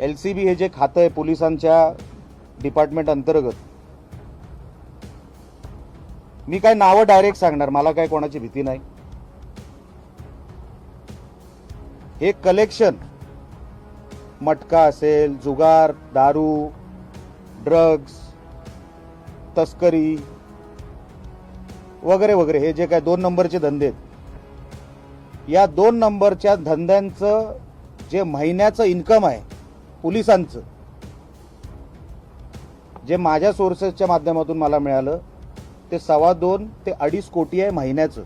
LCB हे जे खातं आहे पोलिसांच्या डिपार्टमेंट अंतर्गत, मी काय नावं डायरेक्ट सांगणार, मला काय कोणाची भीती नाही. हे कलेक्शन मटका असेल, जुगार, दारू, ड्रग्ज, तस्करी वगैरे वगैरे, हे जे काय 2 नंबरचे धंदे आहेत, या 2 नंबरच्या धंद्यांचं जे महिन्याचं इन्कम आहे पोलिसांचं, जे माझ्या सोर्सेसच्या माध्यमातून मला मिळालं, ते 2.25 ते 2.5 कोटी आहे महिन्याचं.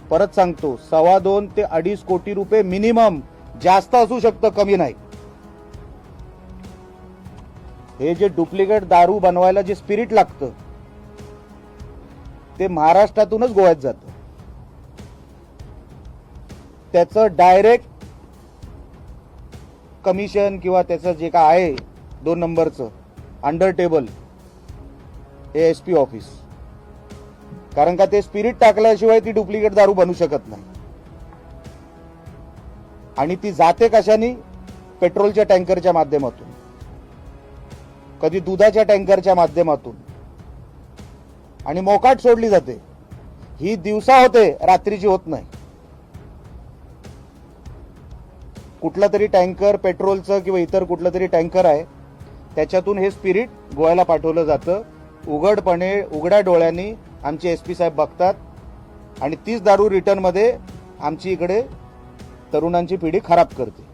परत सांगतो, 2.25 ते 2.5 कोटी रुपये मिनिमम, जास्त असू शकतं, कमी नाही. हे जे डुप्लिकेट दारू बनवायला जे स्पिरिट लागतं ते महाराष्ट्रातूनच गोव्यात जातं. त्याचं डायरेक्ट कमिशन किंवा त्याचं जे काय आहे 2 नंबरचं अंडर टेबल, हे SP ऑफिस. कारण का ते स्पिरिट टाकल्याशिवाय ती डुप्लिकेट दारू बनू शकत नाही. आणि ती जाते कशाने? पेट्रोलच्या टँकरच्या माध्यमातून, कधी दुधाच्या टँकरच्या माध्यमातून, आणि मोकाट सोडली जाते. ही दिवसा होते, रात्रीची होत नाही. कुठला तरी टँकर पेट्रोलचं किंवा इतर कुठलं तरी टँकर आहे, त्याच्यातून हे स्पिरिट गोव्याला पाठवलं जातं. उघडपणे, उघड्या डोळ्यांनी आमचे SP साहेब बघतात, आणि तीच दारू रिटर्नमध्ये आमची इकडे तरुणांची पिढी खराब करते.